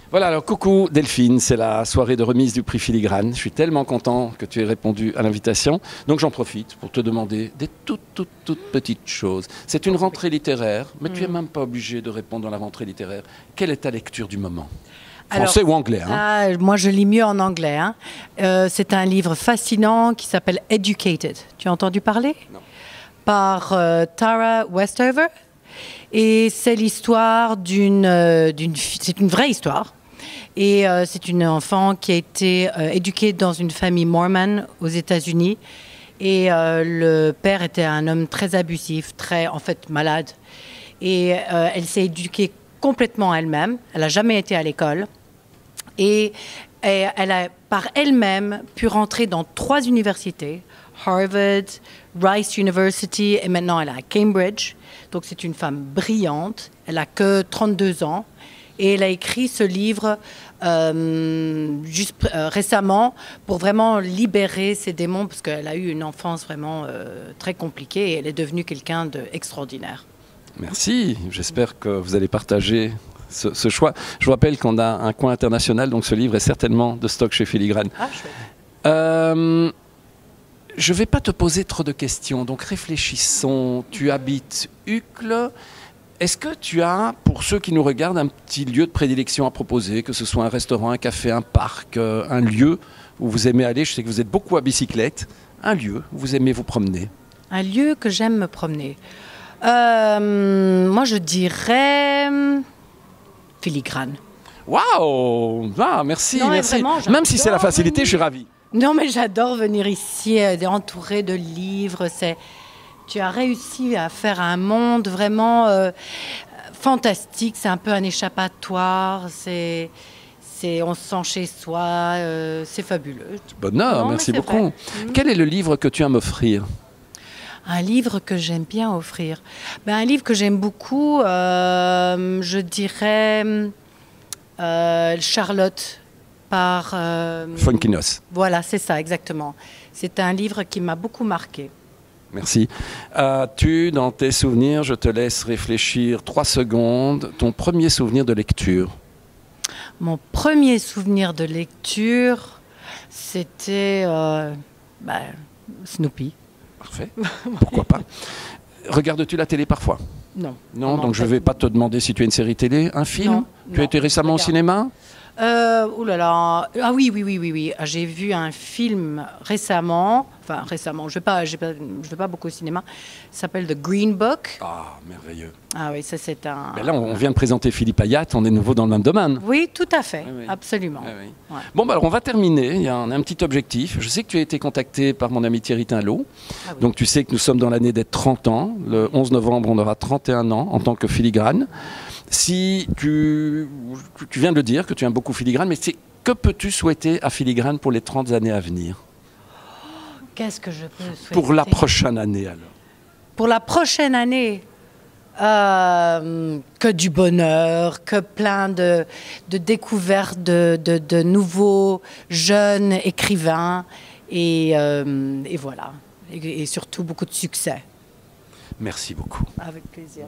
Voilà, alors coucou Delphine, c'est la soirée de remise du prix Filigrane. Je suis tellement content que tu aies répondu à l'invitation. Donc j'en profite pour te demander des toutes petites choses. C'est une rentrée littéraire, mais tu n'es même pas obligé de répondre dans la rentrée littéraire. Quelle est ta lecture du moment? Français ou anglais Moi, je lis mieux en anglais. C'est un livre fascinant qui s'appelle Educated. Tu as entendu parler? Non. Par Tara Westover. Et c'est l'histoire c'est une vraie histoire. Et c'est une enfant qui a été éduquée dans une famille mormone aux États-Unis. Et le père était un homme très abusif, en fait malade. Et elle s'est éduquée complètement elle-même. Elle n'a jamais été à l'école. Et elle a par elle-même pu rentrer dans 3 universités, Harvard, Rice University et maintenant elle est à Cambridge. Donc c'est une femme brillante, elle n'a que 32 ans et elle a écrit ce livre récemment pour vraiment libérer ses démons parce qu'elle a eu une enfance vraiment très compliquée et elle est devenue quelqu'un d'extraordinaire. Merci, j'espère que vous allez partager ce choix. Je vous rappelle qu'on a un coin international, donc ce livre est certainement de stock chez Filigrane. Ah, chouette. Je ne vais pas te poser trop de questions, donc réfléchissons. Tu habites Uccle. Est-ce que tu as, pour ceux qui nous regardent, un petit lieu de prédilection à proposer, que ce soit un restaurant, un café, un parc, un lieu où vous aimez aller? Je sais que vous êtes beaucoup à bicyclette. Un lieu où vous aimez vous promener? Un lieu que j'aime me promener. Moi, je dirais Filigrane. Waouh! Ah, merci, non, merci. Vraiment, même si c'est la facilité, je suis ravi. Non, mais j'adore venir ici, entouré de livres. Tu as réussi à faire un monde vraiment fantastique. C'est un peu un échappatoire. On se sent chez soi. C'est fabuleux. Bonheur, non, merci beaucoup. Quel est le livre que tu aimes m'offrir? Un livre que j'aime bien offrir. Un livre que j'aime beaucoup, je dirais Charlotte par... Fonkinos. Voilà, c'est ça, exactement. C'est un livre qui m'a beaucoup marqué. Merci. As-tu, dans tes souvenirs, je te laisse réfléchir 3 secondes, ton premier souvenir de lecture? Mon premier souvenir de lecture, c'était Snoopy. Parfait. Pourquoi pas? Regardes-tu la télé parfois? Non. Non, donc je ne vais pas te demander si tu as une série télé, un film? Non, tu as été récemment au cinéma? Ouh là là. Ah oui. J'ai vu un film récemment. Enfin, récemment. Je vais pas beaucoup au cinéma. Ça s'appelle The Green Book. Ah, merveilleux. Ah oui, ça c'est un... Mais là, on vient de présenter Philippe Ayat, on est nouveau dans le même domaine. Oui, tout à fait. Oui. Absolument. Oui. Ouais. Bon, alors on va terminer. Il y a un petit objectif. Je sais que tu as été contacté par mon ami Thierry Tinlot. Ah oui. Donc tu sais que nous sommes dans l'année des 30 ans. Le 11 novembre, on aura 31 ans en tant que Filigrane. Si tu viens de le dire, que tu aimes beaucoup Filigrane, mais que peux-tu souhaiter à Filigrane pour les 30 années à venir? Qu'est-ce que je peux souhaiter? Pour la prochaine année, alors. Pour la prochaine année, que du bonheur, que plein de découvertes de nouveaux jeunes écrivains et voilà. Et surtout beaucoup de succès. Merci beaucoup. Avec plaisir.